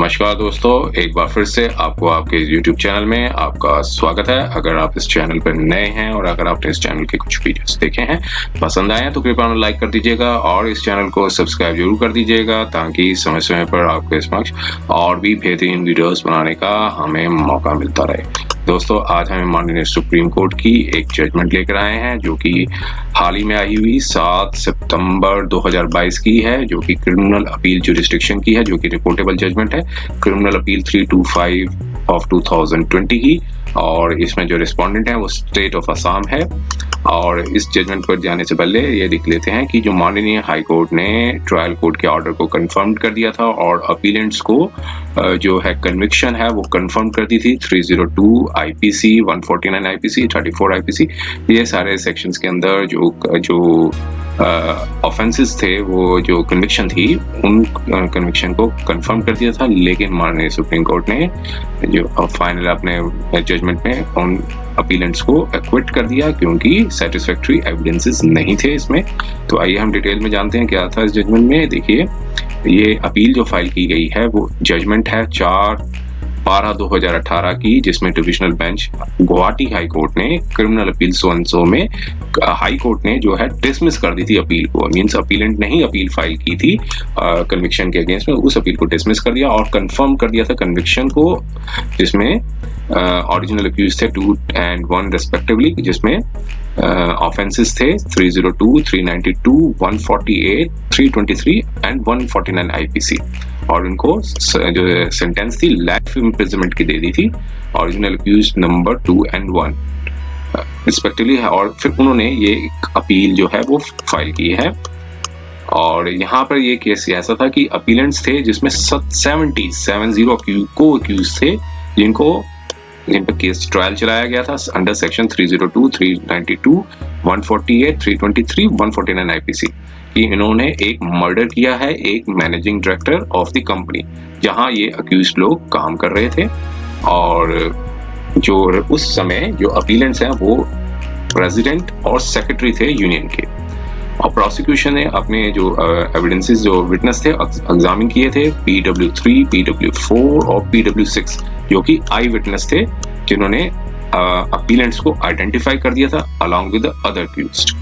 नमस्कार दोस्तों, एक बार फिर से आपको आपके YouTube चैनल में आपका स्वागत है। अगर आप इस चैनल पर नए हैं और अगर आपने इस चैनल के कुछ वीडियोस देखे हैं, पसंद आए हैं तो कृपया लाइक कर दीजिएगा और इस चैनल को सब्सक्राइब जरूर कर दीजिएगा ताकि समय समय पर आपके समक्ष और भी बेहतरीन वीडियोस बनाने का हमें मौका मिलता रहे। दोस्तों, आज हमें माननीय सुप्रीम कोर्ट की एक जजमेंट लेकर आए हैं जो कि हाल ही में आई हुई 7 सितंबर 2022 की है, जो कि क्रिमिनल अपील जुरिस्डिक्शन की है, जो कि रिपोर्टेबल जजमेंट है, क्रिमिनल अपील 325 ऑफ 2020 की। और इसमें जो रिस्पोंडेंट है वो स्टेट ऑफ असम है। और इस जजमेंट पर जाने से पहले ये देख लेते हैं कि जो माननीय हाई कोर्ट ने ट्रायल कोर्ट के ऑर्डर को कंफर्म कर दिया था और अपीलेंट्स को जो है कन्विक्शन है वो कंफर्म कर दी थी 302 आईपीसी, 149 आईपीसी, 34 आईपीसी, ये सारे सेक्शंस के अंदर जो ऑफेंसेस थे, वो जो कन्विक्शन थी, उन कन्विक्शन को कंफर्म कर दिया था। लेकिन माननीय सुप्रीम कोर्ट ने जो फाइनल अपने जजमेंट में उन अपीलेंट्स को एक्विट कर दिया क्योंकि सेटिस्फैक्टरी एविडेंसेस नहीं थे इसमें। तो आइए हम डिटेल में जानते हैं क्या था इस जजमेंट में। देखिए, ये अपील जो फाइल की गई है वो जजमेंट है 4/12/2018 की, जिसमें divisional bench Guwahati high court ने क्रिमिनल अपील सो में हाई कोर्ट ने जो है डिसमिस कर दी थी अपील को। मींस अपीलेंट ने ही अपील फाइल की थी कन्विक्शन के अगेंस्ट में, उस अपील को डिसमिस कर दिया और कंफर्म कर दिया था कन्विक्शन को, जिसमें ओरिजिनल अक्यूज थे 2 and 1 रेस्पेक्टिवली, जिसमें ऑफेंसेस थे 302, 392, 148, 323 एंड 149 आईपीसी। और उनको जो सेंटेंस थी लाइफ इम्प्रिजनमेंट की दे दी थी, original accused number 2 and 1 respectively है। और फिर उन्होंने ये अपील जो है वो फाइल की है। और यहाँ पर ये केस ऐसा था कि अपीलेंट्स थे जिसमें 70 को अक्यूज थे जिन पर केस ट्रायल चलाया गया था अंडर सेक्शन 302, 392, 148, 323, 149 आईपीसी कि इन्होंने एक मर्डर किया है एक managing director of the company जहां ये अक्यूज्ड लोग काम कर रहे थे। और जो उस समय जो अपीलेंट्स हैं वो प्रेसिडेंट और सेक्रेटरी थे यूनियन के। और प्रोसिक्यूशन ने अपने जो एविडेंसेस जो विटनेस थे एग्जामिन किए थे PW3, PW4 और PW6, जो कि आई विटनेस थे जिन्होंने अपीलेंट्स को आइडेंटिफाई कर दिया था अलॉन्ग विद अदर अक्यूज्ड।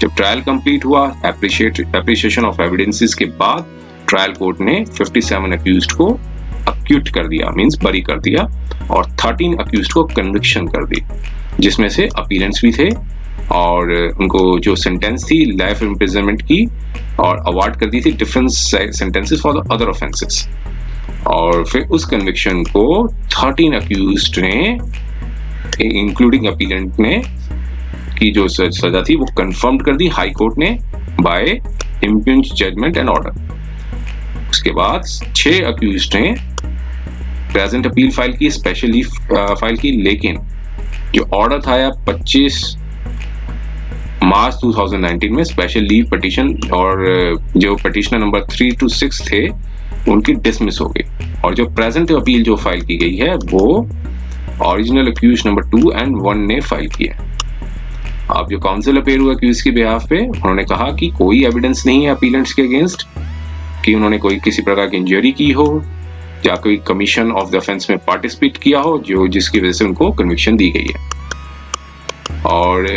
जब ट्रायल कंप्लीट हुआ, एप्रिशिएशन ऑफ एविडेंसेस के बाद ट्रायल कोर्ट ने 57 अक्यूज्ड को अक्यूट कर दिया, मींस बरी कर दिया, और 13 अक्यूज्ड को कन्विक्शन कर दी, जिसमें से अपीलेंट्स भी थे। और उनको जो सेंटेंस थी लाइफ इम्प्रिजनमेंट की और अवार्ड कर दी थी different sentences for the other offences. और फिर उस कन्विक्शन को 13 अक्यूज्ड ने इंक्लूडिंग अपीलेंट ने की जो सजा थी वो कंफर्म कर दी हाई कोर्ट ने by impeach judgement and order. उसके बाद 6 अक्यूज्ड ने प्रेजेंट अपील फाइल की, स्पेशल लीव फाइल की, लेकिन जो ऑर्डर था 25 मार्च 2019 में स्पेशल लीव पिटीशन और जो पिटिशनर नंबर 3 to 6 थे उनकी डिसमिस हो गई। और जो प्रेजेंट अपील जो फाइल की गई है वो ओरिजिनल अक्यूज नंबर 2 and 1 ने फाइल किया। अब जो काउंसिल अपेयर हुआ अक्यूज के बिहाफ पे, उन्होंने कहा कि कोई एविडेंस नहीं है अपीलेंट्स के अगेंस्ट कि उन्होंने कोई किसी प्रकार की इंजरी की हो या कोई कमीशन ऑफ द ऑफेंस में पार्टिसिपेट किया हो जो जिसकी वजह से उनको कन्विक्शन दी गई है। और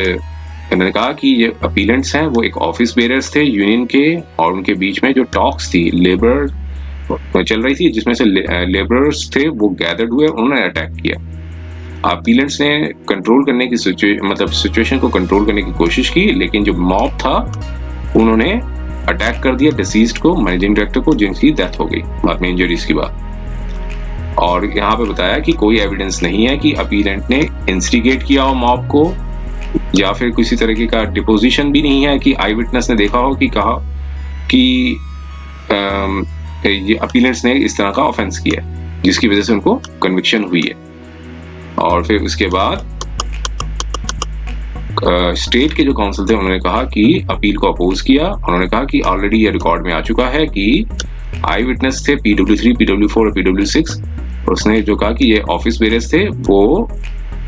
उन्होंने कहा कि ये अपीलेंट्स हैं वो एक ऑफिस बेरर्स थे यूनियन के, और उनके बीच में जो टॉक्स थी लेबर चल रही थी जिसमें से लेबरर्स थे वो गैदर्ड हुए, उन्होंने अटैक किया। अपीलेंट्स ने कंट्रोल करने की सिचुएशन को कंट्रोल करने की कोशिश की, लेकिन जो मॉब था उन्होंने अटैक कर दिया डिसीज्ड को, मैनेजिंग डायरेक्टर को, जिनकी डेथ हो गई बाद में इंजरीज की बात। और यहाँ पे बताया कि कोई एविडेंस नहीं है कि अपीलेंट ने इंस्टिगेट किया हो मॉब को, या फिर किसी तरीके का डिपोजिशन भी नहीं है कि आई विटनेस ने देखा हो कि कहा कि ये अपीलेंट्स ने इस तरह का ऑफेंस किया जिसकी वजह से उनको कन्विक्शन हुई है। और फिर उसके बाद स्टेट के जो काउंसिल थे उन्होंने कहा कि अपील को अपोज किया। उन्होंने कहा कि ऑलरेडी ये रिकॉर्ड में आ चुका है कि आई विटनेस थे PW3, PW4 और PW6, उसने जो कहा कि ये ऑफिस बेरर्स थे, वो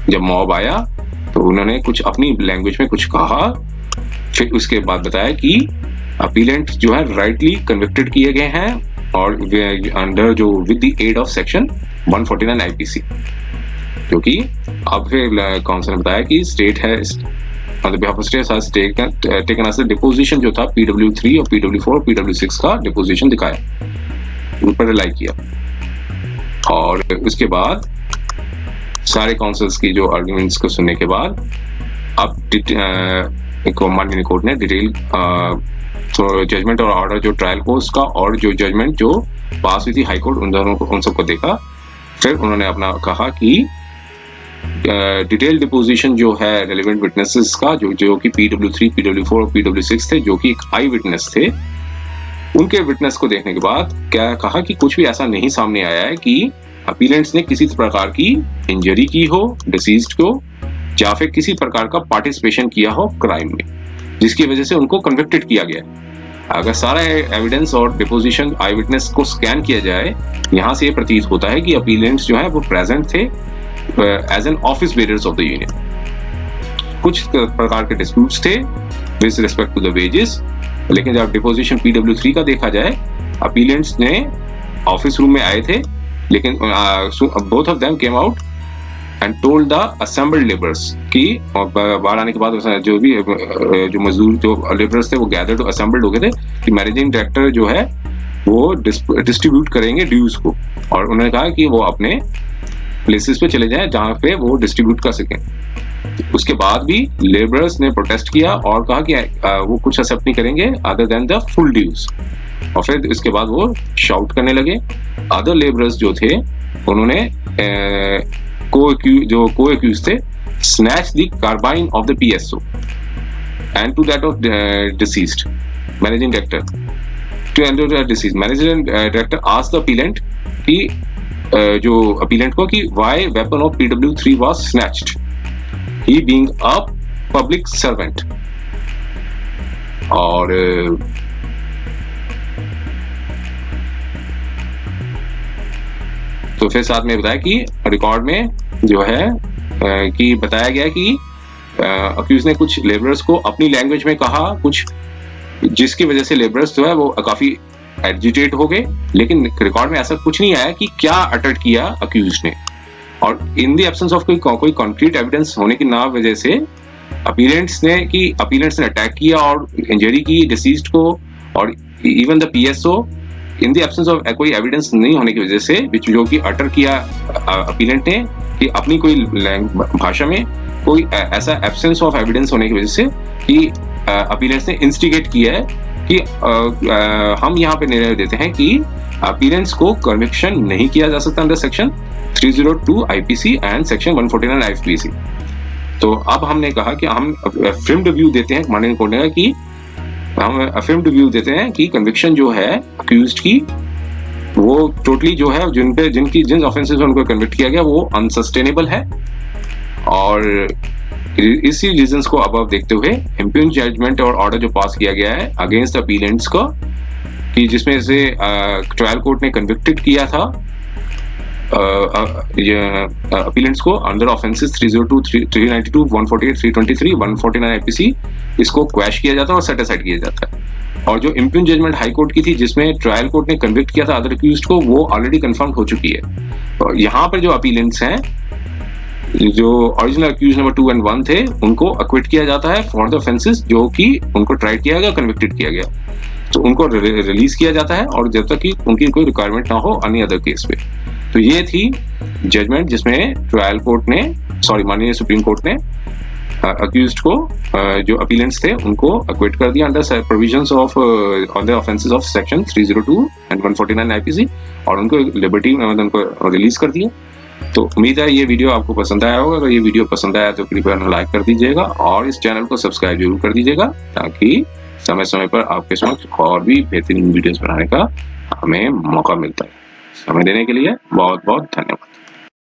जब मॉब आया तो उन्होंने कुछ अपनी लैंग्वेज में कुछ कहा। फिर उसके बाद बताया कि अपीलेंट जो है राइटली कन्विक्टेड किए गए हैं और अंडर जो with the aid of section 149 IPC, क्योंकि अब फिर काउंसिल ने बताया कि स्टेट है टेकन एज डिपोजिशन जो था PW3 और PW4 और PW6 का डिपोजिशन दिखाया, उन पर रिलाई किया। और उसके बाद सारे काउंसिल्स की जो आर्ग्यूमेंट्स को सुनने के बाद अब माननीय कोर्ट ने डिटेल तो जजमेंट और ऑर्डर जो ट्रायल कोर्स का और जो जजमेंट जो पास हुई थी हाई कोर्ट, उन दोनों को उन सबको देखा। फिर उन्होंने अपना कहा कि डिटेल डिपोजिशन जो है रेलेवेंट विटनेसेस का जो कि PW3, PW4 और PW6 थे, जो कि एक आई विटनेस थे, उनके विटनेस को देखने के बाद क्या कहा कि कुछ भी ऐसा नहीं सामने आया है कि अपीलेंट्स ने किसी प्रकार की इंजरी की हो डिसीज्ड को, या फिर किसी प्रकार का पार्टिसिपेशन किया हो क्राइम में, जिसकी वजह से उनको कन्विक्टेड किया गया। अगर सारा एविडेंस और डिपोजिशन आई विटनेस को स्कैन किया जाए, यहाँ से ये प्रतीत होता है कि अपीलेंट्स जो है वो प्रेजेंट थे as an office bearers of the union. कुछ प्रकार के डिस्प्यूट्स थे with respect to the wages, लेकिन जब डिपोजिशन PW3 का देखा जाए, अपीलेंट्स ने ऑफिस रूम में आए थे, लेकिन both of them came out and told the assembled labourers कि बाहर आने के बाद जो भी जो मजदूर जो लेबरर्स थे वो गैदर्ड असेंबल्ड हो गए थे कि मैनेजिंग डायरेक्टर जो है वो डिस्ट्रीब्यूट करेंगे ड्यूज को, और उन्होंने कहा कि वो अपने प्लेसेस पे चले जाएं जहां पे वो डिस्ट्रीब्यूट कर सकें। उसके बाद भी लेबरर्स ने प्रोटेस्ट किया और कहा कि वो कुछ एक्सेप्ट नहीं करेंगे other than the full dues, और फिर इसके बाद वो शाउट करने लगे। अदर लेबरर्स जो थे उन्होंने को एक्यूज थे snatch the carbine of the PSO and to that of deceased managing director. Deceased managing director asked the appellant कि जो अपीलेंट को कि why weapon of PW3 was snatched, he being a public servant. और तो फिर साथ में बताया कि रिकॉर्ड में जो है कि बताया गया कि अक्यूज ने कुछ लेबरर्स को अपनी लैंग्वेज में कहा कुछ, जिसकी वजह से लेबरर्स जो है वो काफी एजिटेट हो गए, लेकिन रिकॉर्ड में ऐसा कुछ नहीं आया कि क्या अटैक किया अक्यूज ने। और इन द एब्सेंस ऑफ कोई कॉन्क्रीट एविडेंस होने की ना वजह से अपीलेंट्स ने अटैक किया और इंजरी की डिसीज्ड को, और even the PSO in the absence of कोई एविडेंस नहीं होने की वजह से जो कि अटर किया अपीलेंट ने कि अपनी कोई भाषा में कोई ऐसा एब्सेंस ऑफ एविडेंस होने की वजह से कि अपीलेंट्स ने इंस्टिगेट किया है कि हम यहाँ पे निर्णय देते हैं कि अपीलेंट्स को कन्विक्शन नहीं किया जा सकता under section 302 IPC and section 149 IPC। तो अब हमने कहा कि हम अफर्म्ड व्यू देते हैं, माननीय कोर्ट ने कहा कि हम अफर्म्ड व्यू देते हैं कि कन्विक्शन जो है अक्यूज्ड की वो टोटली जो है जिन ऑफेंसेस में उनको कन्विक्ट किया गया वो अनसस्टेनेबल है, और इसी रीजंस को अब देखते हुए इम्प्यून जजमेंट और ऑर्डर जो पास किया गया है अगेंस्ट अपीलेंट्स को, कि जिसमें से ट्रायल कोर्ट ने कन्विक्टेड किया था अपीलेंट्स को अंडर ऑफेंसेस 302, 392, 148, 323, 149 IPC, इसको क्वैश किया जाता है और सेट असाइड किया जाता है। और जो इम्प्यून जजमेंट हाई कोर्ट की थी जिसमें ट्रायल कोर्ट ने कन्विक्ट किया था अदर अक्यूज्ड को, वो ऑलरेडी कंफर्म हो चुकी है। और यहाँ पर जो अपीलेंट्स हैं, जो ओरिजिनल अक्यूज नंबर 2 और 1 थे, उनको अक्विट किया जाता है फॉर द ऑफेंसेस जो कि उनको ट्राई किया गया, कन्विक्टेड किया गया, तो उनको रिलीज किया जाता है और जब तक कि उनकी कोई रिक्वायरमेंट ना हो अन्य अदर केस पे। तो ये थी जजमेंट जिसमें ट्रायल कोर्ट ने माननीय सुप्रीम कोर्ट ने अक्यूज्ड को जो अपीलेंट्स थे उनको अक्विट कर दिया under provisions of on the offences of section 302 and 149 IPC, और उनको लिबर्टी में उनको रिलीज कर दिया। तो उम्मीद है ये वीडियो आपको पसंद आया होगा। अगर ये वीडियो पसंद आया तो कृपया लाइक कर दीजिएगा और इस चैनल को सब्सक्राइब जरूर कर दीजिएगा, ताकि समय समय पर आपके समक्ष और भी बेहतरीन वीडियोस बनाने का हमें मौका मिलता है। समय देने के लिए बहुत बहुत धन्यवाद।